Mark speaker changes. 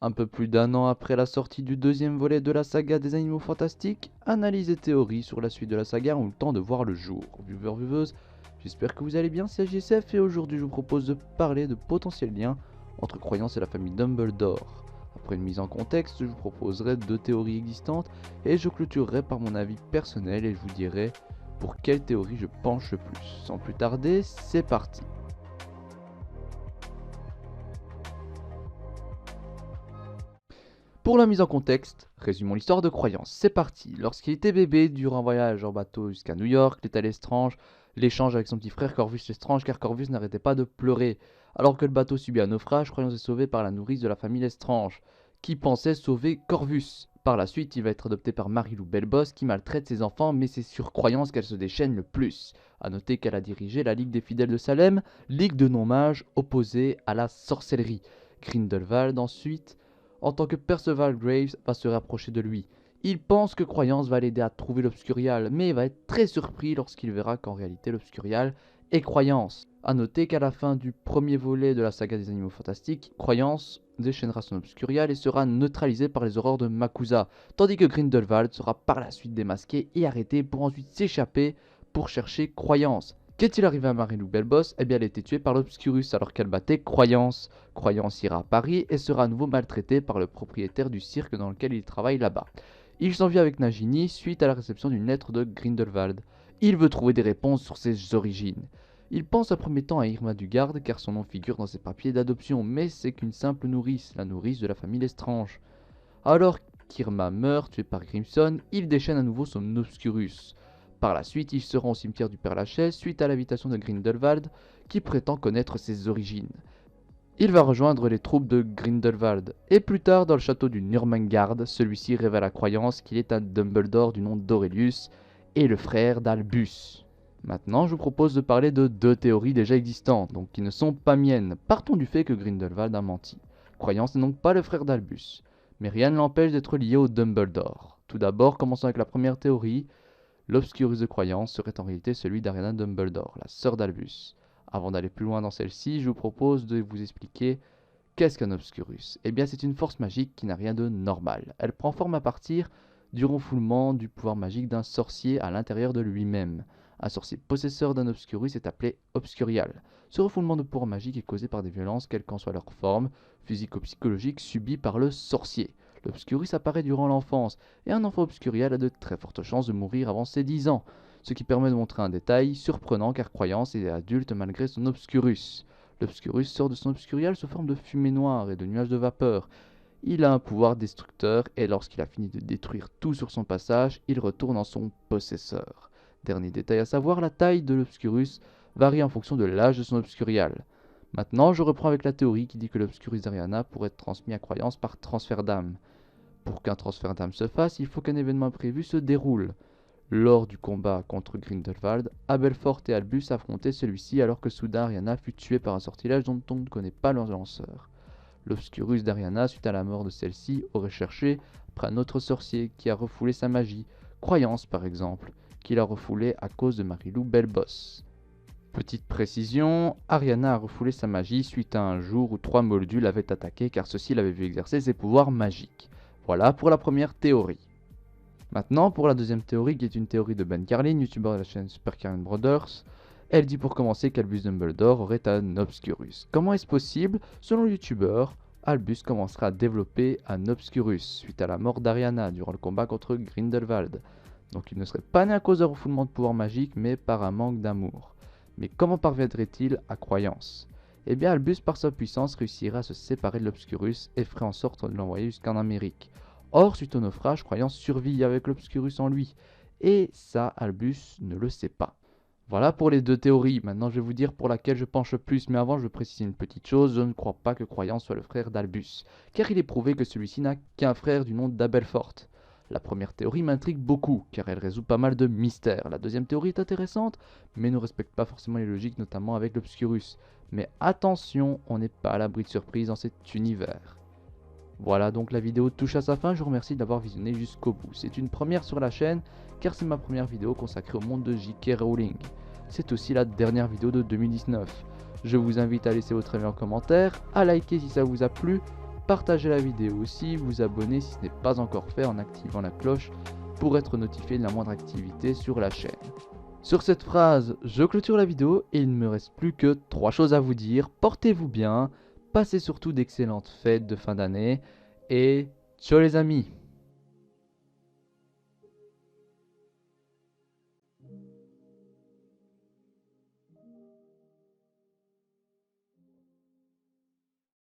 Speaker 1: Un peu plus d'un an après la sortie du deuxième volet de la saga des Animaux Fantastiques, analyses et théories sur la suite de la saga ont le temps de voir le jour. Viewers, vieweuses, j'espère que vous allez bien, c'est AJSF et aujourd'hui je vous propose de parler de potentiels liens entre croyances et la famille Dumbledore. Après une mise en contexte, je vous proposerai deux théories existantes et je clôturerai par mon avis personnel et je vous dirai pour quelle théorie je penche le plus. Sans plus tarder, c'est parti. Pour la mise en contexte, résumons l'histoire de Croyance. C'est parti. Lorsqu'il était bébé, durant un voyage en bateau jusqu'à New York, l'état Lestrange, l'échange avec son petit frère Corvus Lestrange, car Corvus n'arrêtait pas de pleurer. Alors que le bateau subit un naufrage, Croyance est sauvé par la nourrice de la famille Lestrange, qui pensait sauver Corvus. Par la suite, il va être adopté par Marie-Lou Belbos, qui maltraite ses enfants, mais c'est sur Croyance qu'elle se déchaîne le plus. A noter qu'elle a dirigé la Ligue des Fidèles de Salem, ligue de non-mages opposée à la sorcellerie. Grindelwald ensuite, en tant que Perceval Graves va se rapprocher de lui. Il pense que Croyance va l'aider à trouver l'Obscurial, mais il va être très surpris lorsqu'il verra qu'en réalité l'Obscurial est Croyance. A noter qu'à la fin du premier volet de la saga des Animaux Fantastiques, Croyance déchaînera son Obscurial et sera neutralisé par les aurores de Makusa, tandis que Grindelwald sera par la suite démasqué et arrêté pour ensuite s'échapper pour chercher Croyance. Qu'est-il arrivé à Marie-Lou Belbos? Eh bien, elle a été tuée par l'Obscurus alors qu'elle battait Croyance. Croyance ira à Paris et sera à nouveau maltraité par le propriétaire du cirque dans lequel il travaille là-bas. Il s'enfuit avec Nagini suite à la réception d'une lettre de Grindelwald. Il veut trouver des réponses sur ses origines. Il pense à premier temps à Irma Dugarde car son nom figure dans ses papiers d'adoption, mais c'est qu'une simple nourrice, la nourrice de la famille Lestrange. Alors qu'Irma meurt, tuée par Grimson, il déchaîne à nouveau son Obscurus. Par la suite, il se rend au cimetière du Père-Lachaise suite à l'invitation de Grindelwald qui prétend connaître ses origines. Il va rejoindre les troupes de Grindelwald, et plus tard dans le château du Nurmengard, celui-ci révèle à Croyance qu'il est un Dumbledore du nom d'Aurelius et le frère d'Albus. Maintenant, je vous propose de parler de deux théories déjà existantes, donc qui ne sont pas miennes. Partons du fait que Grindelwald a menti. Croyance n'est donc pas le frère d'Albus, mais rien ne l'empêche d'être lié au Dumbledore. Tout d'abord, commençons avec la première théorie. L'Obscurus de Croyance serait en réalité celui d'Ariana Dumbledore, la sœur d'Albus. Avant d'aller plus loin dans celle-ci, je vous propose de vous expliquer qu'est-ce qu'un Obscurus. Eh bien, c'est une force magique qui n'a rien de normal. Elle prend forme à partir du renfoulement du pouvoir magique d'un sorcier à l'intérieur de lui-même. Un sorcier possesseur d'un Obscurus est appelé Obscurial. Ce refoulement de pouvoir magique est causé par des violences, quelle qu'en soit leur forme, physico-psychologique, subies par le sorcier. L'Obscurus apparaît durant l'enfance, et un enfant Obscurial a de très fortes chances de mourir avant ses 10 ans, ce qui permet de montrer un détail surprenant car Croyance est adulte malgré son Obscurus. L'Obscurus sort de son Obscurial sous forme de fumée noire et de nuages de vapeur. Il a un pouvoir destructeur et lorsqu'il a fini de détruire tout sur son passage, il retourne en son possesseur. Dernier détail à savoir, la taille de l'Obscurus varie en fonction de l'âge de son Obscurial. Maintenant, je reprends avec la théorie qui dit que l'Obscurus d'Ariana pourrait être transmis à Croyance par transfert d'âme. Pour qu'un transfert d'âme se fasse, il faut qu'un événement imprévu se déroule. Lors du combat contre Grindelwald, Abelfort et Albus affrontaient celui-ci alors que soudain Ariana fut tuée par un sortilège dont on ne connaît pas le lanceur. L'Obscurus d'Ariana, suite à la mort de celle-ci, aurait cherché après un autre sorcier qui a refoulé sa magie, Croyance par exemple, qu'il a refoulé à cause de Marie-Lou Belbos. Petite précision, Ariana a refoulé sa magie suite à un jour où 3 moldus l'avaient attaqué car ceux-ci l'avaient vu exercer ses pouvoirs magiques. Voilà pour la première théorie. Maintenant, pour la deuxième théorie, qui est une théorie de Ben Carlin, youtubeur de la chaîne Super Carlin Brothers, elle dit pour commencer qu'Albus Dumbledore aurait un Obscurus. Comment est-ce possible? Selon le youtubeur, Albus commencera à développer un Obscurus suite à la mort d'Ariana durant le combat contre Grindelwald. Donc il ne serait pas né à cause d'un refoulement de pouvoir magique, mais par un manque d'amour. Mais comment parviendrait-il à Croyance? Eh bien, Albus, par sa puissance, réussirait à se séparer de l'Obscurus et ferait en sorte de l'envoyer jusqu'en Amérique. Or, suite au naufrage, Croyance survit avec l'Obscurus en lui. Et ça, Albus ne le sait pas. Voilà pour les deux théories. Maintenant, je vais vous dire pour laquelle je penche le plus. Mais avant, je veux préciser une petite chose. Je ne crois pas que Croyance soit le frère d'Albus. Car il est prouvé que celui-ci n'a qu'un frère du nom d'Abelfort. La première théorie m'intrigue beaucoup, car elle résout pas mal de mystères. La deuxième théorie est intéressante, mais ne respecte pas forcément les logiques, notamment avec l'Obscurus. Mais attention, on n'est pas à l'abri de surprise dans cet univers. Voilà, donc la vidéo touche à sa fin, je vous remercie d'avoir visionné jusqu'au bout. C'est une première sur la chaîne, car c'est ma première vidéo consacrée au monde de J.K. Rowling. C'est aussi la dernière vidéo de 2019. Je vous invite à laisser votre avis en commentaire, à liker si ça vous a plu, partagez la vidéo aussi, vous abonnez si ce n'est pas encore fait en activant la cloche pour être notifié de la moindre activité sur la chaîne. Sur cette phrase, je clôture la vidéo et il ne me reste plus que 3 choses à vous dire. Portez-vous bien, passez surtout d'excellentes fêtes de fin d'année et ciao les amis!